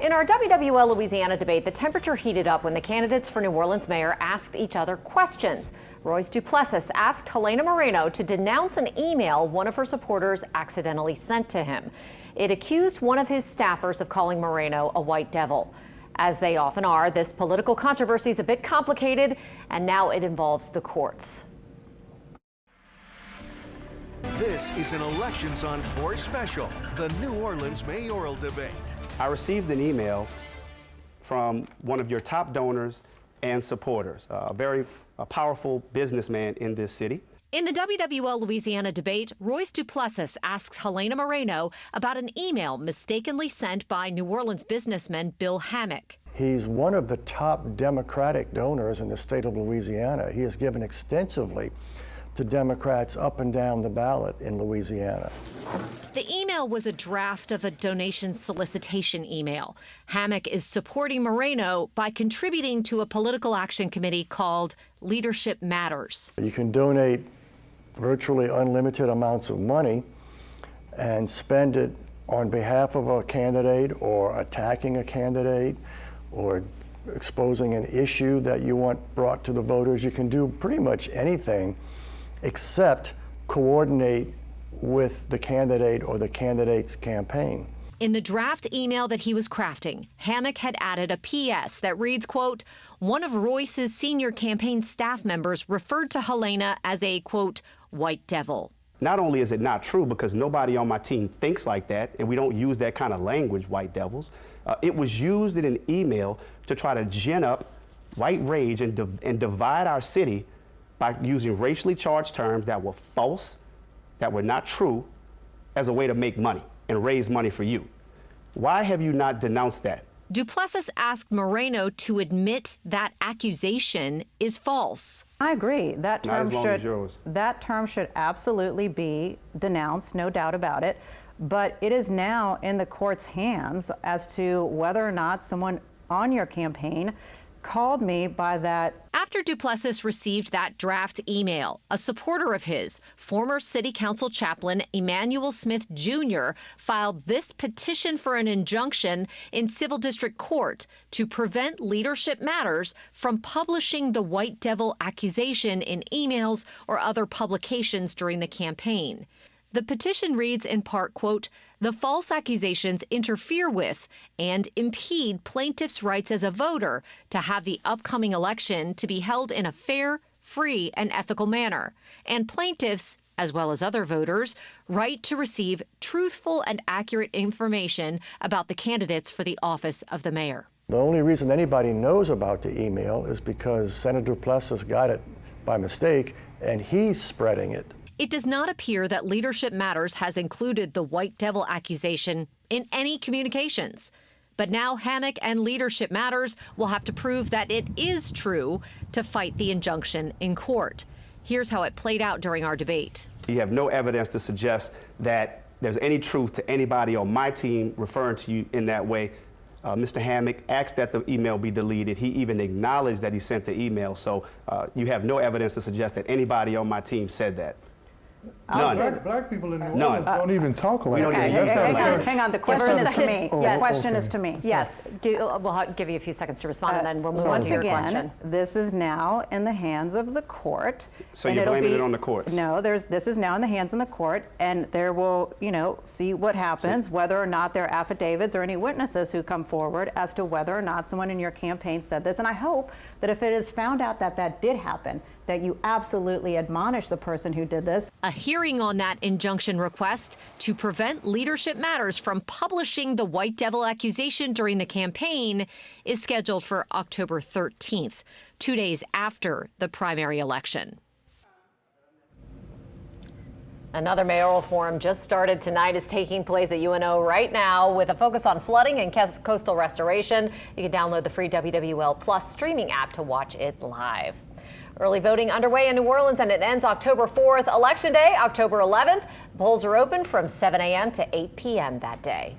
In our WWL Louisiana debate, the temperature heated up when the candidates for New Orleans mayor asked each other questions. Royce Duplessis asked Helena Moreno to denounce an email one of her supporters accidentally sent to him. It accused one of his staffers of calling Moreno a white devil. As they often are, this political controversy is a bit complicated, and now it involves the courts. This is an Elections on 4 special, the New Orleans mayoral debate. I received an email from one of your top donors and supporters, a very powerful businessman in this city. In the WWL Louisiana debate, Royce Duplessis asks Helena Moreno about an email mistakenly sent by New Orleans businessman Bill Hammock. He's one of the top Democratic donors in the state of Louisiana. He has given extensively to Democrats up and down the ballot in Louisiana. The email was a draft of a donation solicitation email. Hammock is supporting Moreno by contributing to a political action committee called Leadership Matters. You can donate virtually unlimited amounts of money and spend it on behalf of a candidate or attacking a candidate or exposing an issue that you want brought to the voters. You can do pretty much anything except coordinate with the candidate or the candidate's campaign. In the draft email that he was crafting, Hammock had added a PS that reads, quote, one of Royce's senior campaign staff members referred to Helena as a, quote, white devil. Not only is it not true, because nobody on my team thinks like that, and we don't use that kind of language, white devils, it was used in an email to try to gin up white rage and divide our city by using racially charged terms that were false, that were not true, as a way to make money and raise money for you. Why have you not denounced that? Duplessis asked Moreno to admit that accusation is false. I agree. That term should absolutely be denounced, no doubt about it. But it is now in the court's hands as to whether or not someone on your campaign called me by that. After Duplessis received that draft email, a supporter of his, former city council chaplain Emmanuel Smith Jr., filed this petition for an injunction in civil district court to prevent Leadership Matters from publishing the white devil accusation in emails or other publications during the campaign. The petition reads in part, quote, the false accusations interfere with and impede plaintiffs' rights as a voter to have the upcoming election to be held in a fair, free, and ethical manner, and plaintiffs, as well as other voters, right to receive truthful and accurate information about the candidates for the office of the mayor. The only reason anybody knows about the email is because Senator Duplessis got it by mistake, and he's spreading it. It does not appear that Leadership Matters has included the white devil accusation in any communications. But now Hammock and Leadership Matters will have to prove that it is true to fight the injunction in court. Here's how it played out during our debate. You have no evidence to suggest that there's any truth to anybody on my team referring to you in that way. Mr. Hammock asked that the email be deleted. He even acknowledged that he sent the email. So you have no evidence to suggest that anybody on my team said that. None. Black people in New Orleans don't even talk like that. Hang on, the question is to me. The question is to me. Yes, we'll give you a few seconds to respond, and then we'll move on to your question. This is now in the hands of the court. So you're blaming it on the courts? No, this is now in the hands of the court, and there will, see what happens, whether or not there are affidavits or any witnesses who come forward as to whether or not someone in your campaign said this. And I hope that if it is found out that that did happen, that you absolutely admonish the person who did this. A hearing on that injunction request to prevent Leadership Matters from publishing the white devil accusation during the campaign is scheduled for October 13th, 2 days after the primary election. Another mayoral forum just started tonight is taking place at UNO right now with a focus on flooding and coastal restoration. You can download the free WWL Plus streaming app to watch it live. Early voting underway in New Orleans, and it ends October 4th. Election Day, October 11th. Polls are open from 7 a.m. to 8 p.m. that day.